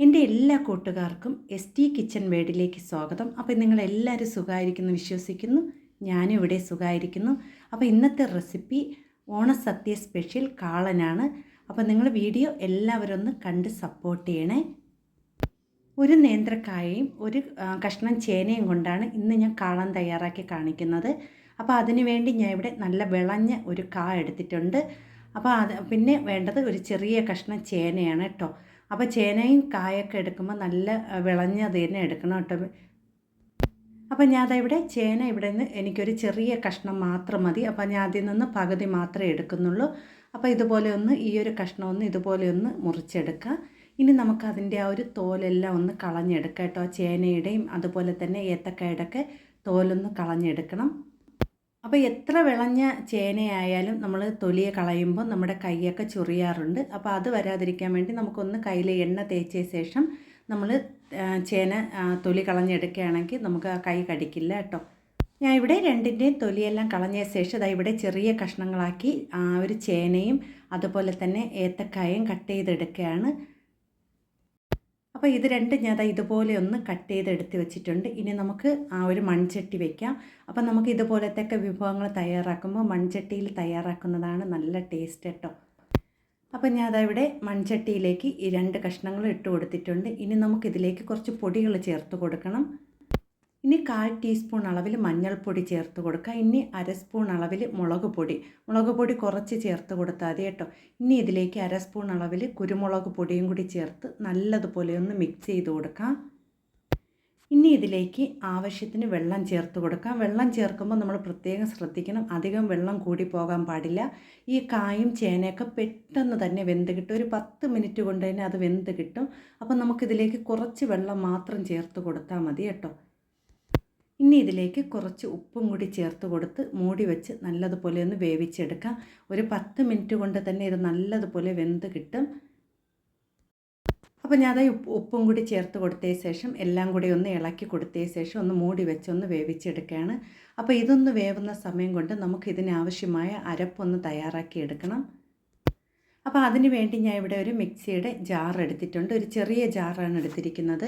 എൻ്റെ എല്ലാ കൂട്ടുകാർക്കും ST കിച്ചൺ വേഡിലേക്ക് സ്വാഗതം. അപ്പോൾ നിങ്ങളെല്ലാവരും സുഖമായിരിക്കുന്നു വിശ്വസിക്കുന്നു. ഞാനും ഇവിടെ സുഖമായിരിക്കുന്നു. അപ്പോൾ ഇന്നത്തെ റെസിപ്പി ഓണസദ്യ സ്പെഷ്യൽ കാളനാണ്. അപ്പോൾ നിങ്ങൾ വീഡിയോ എല്ലാവരും ഒന്ന് കണ്ട് സപ്പോർട്ട് ചെയ്യണേ. ഒരു നേന്ത്രക്കായയും ഒരു കഷ്ണം ചേനയും കൊണ്ടാണ് ഇന്ന് ഞാൻ കാളൻ തയ്യാറാക്കി കാണിക്കുന്നത്. അപ്പോൾ അതിനു വേണ്ടി ഞാൻ ഇവിടെ നല്ല വിളഞ്ഞ ഒരു കായ എടുത്തിട്ടുണ്ട്. അപ്പോൾ പിന്നെ വേണ്ടത് ഒരു ചെറിയ കഷ്ണം ചേനയാണ് കേട്ടോ. അപ്പോൾ ചേനയും കായൊക്കെ എടുക്കുമ്പോൾ നല്ല വിളഞ്ഞത് തന്നെ എടുക്കണം കേട്ടോ. അപ്പോൾ ഞാൻ ഇവിടെ ചേന ഇവിടെ നിന്ന് എനിക്കൊരു ചെറിയ കഷ്ണം മാത്രം മതി. അപ്പോൾ ഞാൻ അതിൽ നിന്ന് പകുതി മാത്രമേ എടുക്കുന്നുള്ളൂ. അപ്പോൾ ഇതുപോലെ ഒന്ന് ഈ ഒരു കഷ്ണം ഒന്ന് ഇതുപോലെ ഒന്ന് മുറിച്ചെടുക്കുക. ഇനി നമുക്ക് അതിൻ്റെ ആ ഒരു തോലെല്ലാം ഒന്ന് കളഞ്ഞെടുക്കാം കേട്ടോ. ചേനയുടെയും അതുപോലെ തന്നെ ഏത്തക്കായുടെയൊക്കെ തോലൊന്ന് കളഞ്ഞെടുക്കണം. അപ്പോൾ എത്ര വിളഞ്ഞ ചേനയായാലും നമ്മൾ തൊലിയെ കളയുമ്പോൾ നമ്മുടെ കൈയൊക്കെ ചൊറിയാറുണ്ട്. അപ്പോൾ അത് വരാതിരിക്കാൻ വേണ്ടി നമുക്കൊന്ന് കയ്യിൽ എണ്ണ തേച്ച ശേഷം നമ്മൾ ചേന തൊലി കളഞ്ഞെടുക്കുകയാണെങ്കിൽ നമുക്ക് ആ കൈ കടിക്കില്ല കേട്ടോ. ഞാൻ ഇവിടെ രണ്ടിൻ്റെയും തൊലിയെല്ലാം കളഞ്ഞ ശേഷം ഇതാ ഇവിടെ ചെറിയ കഷ്ണങ്ങളാക്കി ഒരു ചേനയും അതുപോലെ തന്നെ ഏത്തക്കായും കട്ട് ചെയ്തെടുക്കുകയാണ്. അപ്പോൾ ഇത് രണ്ടും ഞാൻ ഇതുപോലെ ഒന്ന് കട്ട് ചെയ്തെടുത്ത് വെച്ചിട്ടുണ്ട്. ഇനി നമുക്ക് ഒരു മൺചട്ടി വയ്ക്കാം. അപ്പോൾ നമുക്ക് ഇതുപോലത്തെയൊക്കെ വിഭവങ്ങൾ തയ്യാറാക്കുമ്പോൾ മൺചട്ടിയിൽ തയ്യാറാക്കുന്നതാണ് നല്ല ടേസ്റ്റ് കേട്ടോ. അപ്പോൾ ഞാൻ ഇവിടെ മൺചട്ടിയിലേക്ക് ഈ 2 കഷ്ണങ്ങൾ ഇട്ട് കൊടുത്തിട്ടുണ്ട്. ഇനി നമുക്കിതിലേക്ക് കുറച്ച് പൊടികൾ ചേർത്ത് കൊടുക്കണം. ഇനി 1/4 ടീസ്പൂൺ അളവിൽ മഞ്ഞൾപ്പൊടി ചേർത്ത് കൊടുക്കുക. ഇനി 1/2 സ്പൂൺ അളവിൽ മുളക് പൊടി കുറച്ച് ചേർത്ത് കൊടുത്താൽ മതി കേട്ടോ. ഇനി ഇതിലേക്ക് 1/2 സ്പൂൺ അളവിൽ കുരുമുളക് പൊടിയും കൂടി ചേർത്ത് നല്ലതുപോലെ ഒന്ന് മിക്സ് ചെയ്ത് കൊടുക്കാം. ഇനി ഇതിലേക്ക് ആവശ്യത്തിന് വെള്ളം ചേർത്ത് കൊടുക്കാം. വെള്ളം ചേർക്കുമ്പോൾ നമ്മൾ പ്രത്യേകം ശ്രദ്ധിക്കണം, അധികം വെള്ളം കൂടി പോകാൻ പാടില്ല. ഈ കായും ചേനയൊക്കെ പെട്ടെന്ന് തന്നെ വെന്ത് കിട്ടും. ഒരു 10 മിനിറ്റ് കൊണ്ട് തന്നെ അത് വെന്ത് കിട്ടും. അപ്പോൾ നമുക്കിതിലേക്ക് കുറച്ച് വെള്ളം മാത്രം ചേർത്ത് കൊടുത്താൽ മതി കേട്ടോ. ഇനി ഇതിലേക്ക് കുറച്ച് ഉപ്പും കൂടി ചേർത്ത് കൊടുത്ത് മൂടി വെച്ച് നല്ലതുപോലെ ഒന്ന് വേവിച്ചെടുക്കാം. ഒരു 10 മിനിറ്റ് കൊണ്ട് തന്നെ ഇത് നല്ലതുപോലെ വെന്ത് കിട്ടും. അപ്പോൾ ഞാൻ ഉപ്പും കൂടി ചേർത്ത് കൊടുത്തതിന് ശേഷം എല്ലാം കൂടി ഒന്ന് ഇളക്കി കൊടുത്തതിന് ശേഷം ഒന്ന് മൂടി വെച്ചൊന്ന് വേവിച്ചെടുക്കുകയാണ്. അപ്പോൾ ഇതൊന്ന് വേവുന്ന സമയം കൊണ്ട് നമുക്ക് ഇതിനാവശ്യമായ അരപ്പൊന്ന് തയ്യാറാക്കി എടുക്കണം. അപ്പോൾ അതിന് വേണ്ടി ഞാൻ ഇവിടെ ഒരു മിക്സിയുടെ ജാർ എടുത്തിട്ടുണ്ട്. ഒരു ചെറിയ ജാറാണ് എടുത്തിരിക്കുന്നത്.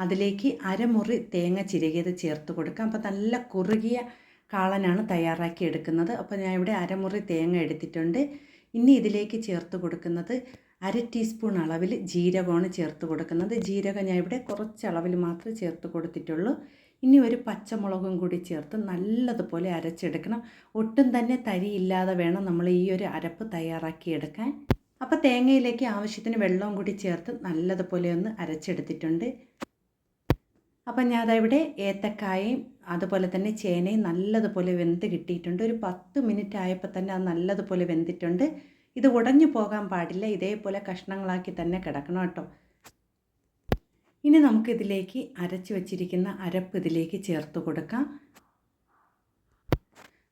അതിലേക്ക് അരമുറി തേങ്ങ ചിരകിയത് ചേർത്ത് കൊടുക്കാം. അപ്പോൾ നല്ല കുറുകിയ കാളനാണ് തയ്യാറാക്കി എടുക്കുന്നത്. അപ്പോൾ ഞാൻ ഇവിടെ അരമുറി തേങ്ങ എടുത്തിട്ടുണ്ട്. ഇനി ഇതിലേക്ക് ചേർത്ത് കൊടുക്കുന്നത് 1/2 ടീസ്പൂൺ അളവിൽ ജീരകമാണ് ചേർത്ത് കൊടുക്കുന്നത്. ജീരകം ഞാൻ ഇവിടെ കുറച്ച് അളവിൽ മാത്രമേ ചേർത്ത് കൊടുത്തിട്ടുള്ളൂ. ഇനി ഒരു പച്ചമുളകും കൂടി ചേർത്ത് നല്ലതുപോലെ അരച്ചെടുക്കണം. ഒട്ടും തന്നെ തരിയില്ലാതെ വേണം നമ്മൾ ഈ ഒരു അരപ്പ് തയ്യാറാക്കിയെടുക്കാൻ. അപ്പോൾ തേങ്ങയിലേക്ക് ആവശ്യത്തിന് വെള്ളവും കൂടി ചേർത്ത് നല്ലതുപോലെ ഒന്ന് അരച്ചെടുത്തിട്ടുണ്ട്. അപ്പം ഞാൻ ഇവിടെ ഏത്തക്കായയും അതുപോലെ തന്നെ ചേനയും നല്ലതുപോലെ വെന്ത് കിട്ടിയിട്ടുണ്ട്. ഒരു 10 മിനിറ്റ് ആയപ്പോൾ തന്നെ അത് നല്ലതുപോലെ വെന്തിട്ടുണ്ട്. ഇത് ഉടഞ്ഞു പോകാൻ പാടില്ല, ഇതേപോലെ കഷ്ണങ്ങളാക്കി തന്നെ കിടക്കണം കേട്ടോ. ഇനി നമുക്കിതിലേക്ക് അരച്ച് വച്ചിരിക്കുന്ന അരപ്പ് ഇതിലേക്ക് ചേർത്ത് കൊടുക്കാം.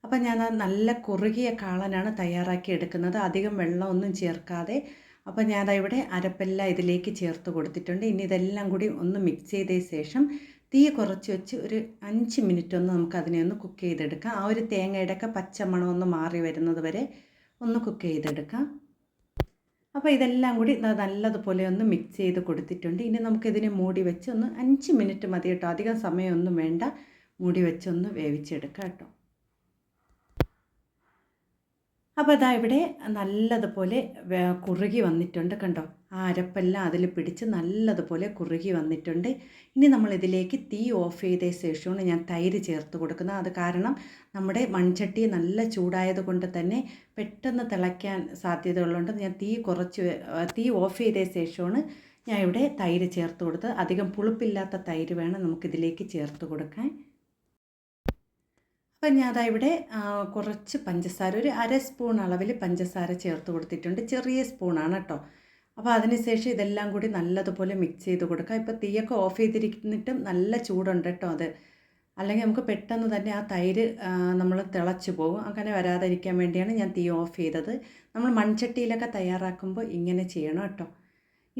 അപ്പം ഞാൻ നല്ല കുറുകിയ കാളനാണ് തയ്യാറാക്കി എടുക്കുന്നത്, അധികം വെള്ളമൊന്നും ചേർക്കാതെ. അപ്പോൾ ഞാൻ ഇവിടെ അരപ്പെല്ലാം ഇതിലേക്ക് ചേർത്ത് കൊടുത്തിട്ടുണ്ട്. ഇനി ഇതെല്ലാം കൂടി ഒന്ന് മിക്സ് ചെയ്തതിന് ശേഷം തീ കുറച്ച് വെച്ച് ഒരു 5 മിനിറ്റ് ഒന്ന് നമുക്കതിനെ ഒന്ന് കുക്ക് ചെയ്തെടുക്കാം. ആ ഒരു തേങ്ങയുടെയൊക്കെ പച്ചമണം ഒന്ന് മാറി വരുന്നത് വരെ ഒന്ന് കുക്ക് ചെയ്തെടുക്കാം. അപ്പോൾ ഇതെല്ലാം കൂടി നല്ലതുപോലെ ഒന്ന് മിക്സ് ചെയ്ത് കൊടുത്തിട്ടുണ്ട്. ഇനി നമുക്കിതിനെ മൂടി വെച്ച് ഒന്ന് 5 മിനിറ്റ് മതി കേട്ടോ, അധികം സമയമൊന്നും വേണ്ട. മൂടി വെച്ചൊന്ന് വേവിച്ചെടുക്കാം കേട്ടോ. അപ്പോൾ ഇതാ ഇവിടെ നല്ലതുപോലെ കുറുകി വന്നിട്ടുണ്ട് കണ്ടോ. ആ അരപ്പെല്ലാം അതിൽ പിടിച്ച് നല്ലതുപോലെ കുറുകി വന്നിട്ടുണ്ട്. ഇനി നമ്മളിതിലേക്ക് തീ ഓഫ് ചെയ്ത ശേഷമാണ് ഞാൻ തൈര് ചേർത്ത് കൊടുക്കുന്നത്. അത് കാരണം നമ്മുടെ മൺചട്ടി നല്ല ചൂടായത് കൊണ്ട് തന്നെ പെട്ടെന്ന് തിളയ്ക്കാൻ സാധ്യതയുള്ളതുകൊണ്ട് ഞാൻ തീ ഓഫ് ചെയ്ത ശേഷമാണ് ഞാൻ ഇവിടെ തൈര് ചേർത്ത് കൊടുത്തത്. അധികം പുളിപ്പില്ലാത്ത തൈര് വേണം നമുക്കിതിലേക്ക് ചേർത്ത് കൊടുക്കാൻ. അപ്പം ഞാൻ ഇവിടെ കുറച്ച് പഞ്ചസാര, ഒരു 1/2 സ്പൂൺ അളവിൽ പഞ്ചസാര ചേർത്ത് കൊടുത്തിട്ടുണ്ട്. ചെറിയ സ്പൂണാണ് കേട്ടോ. അപ്പോൾ അതിനുശേഷം ഇതെല്ലാം കൂടി നല്ലതുപോലെ മിക്സ് ചെയ്ത് കൊടുക്കുക. ഇപ്പോൾ തീയൊക്കെ ഓഫ് ചെയ്തിരിക്കുന്നിട്ടും നല്ല ചൂടുണ്ട് കേട്ടോ അത്. അല്ലെങ്കിൽ നമുക്ക് പെട്ടെന്ന് തന്നെ ആ തൈര് നമ്മൾ തിളച്ച് പോകും. അങ്ങനെ വരാതിരിക്കാൻ വേണ്ടിയാണ് ഞാൻ തീ ഓഫ് ചെയ്തത്. നമ്മൾ മൺചട്ടിയിലൊക്കെ തയ്യാറാക്കുമ്പോൾ ഇങ്ങനെ ചെയ്യണം കേട്ടോ.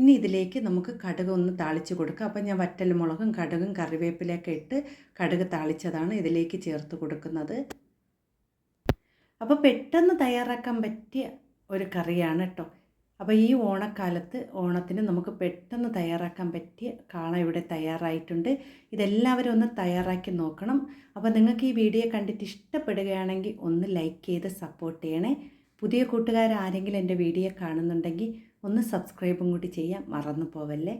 ഇനി ഇതിലേക്ക് നമുക്ക് കടുക് ഒന്ന് താളിച്ച് കൊടുക്കുക. അപ്പം ഞാൻ വറ്റൽമുളകും കടുകും കറിവേപ്പിലയൊക്കെ ഇട്ട് കടുക് താളിച്ചതാണ് ഇതിലേക്ക് ചേർത്ത് കൊടുക്കുന്നത്. അപ്പോൾ പെട്ടെന്ന് തയ്യാറാക്കാൻ പറ്റിയ ഒരു കറിയാണ് കേട്ടോ. അപ്പോൾ ഈ ഓണക്കാലത്ത് ഓണത്തിന് നമുക്ക് പെട്ടെന്ന് തയ്യാറാക്കാൻ പറ്റിയ കാള ഇവിടെ തയ്യാറായിട്ടുണ്ട്. ഇതെല്ലാവരും ഒന്ന് തയ്യാറാക്കി നോക്കണം. അപ്പോൾ നിങ്ങൾക്ക് ഈ വീഡിയോ കണ്ടിട്ട് ഇഷ്ടപ്പെടുകയാണെങ്കിൽ ഒന്ന് ലൈക്ക് ചെയ്ത് സപ്പോർട്ട് ചെയ്യണേ. പുതിയ കൂട്ടുകാർ ആരെങ്കിലും എൻ്റെ വീഡിയോ കാണുന്നുണ്ടെങ്കിൽ ഒന്ന് സബ്സ്ക്രൈബും കൂടി ചെയ്യാൻ മറന്നു പോവല്ലേ.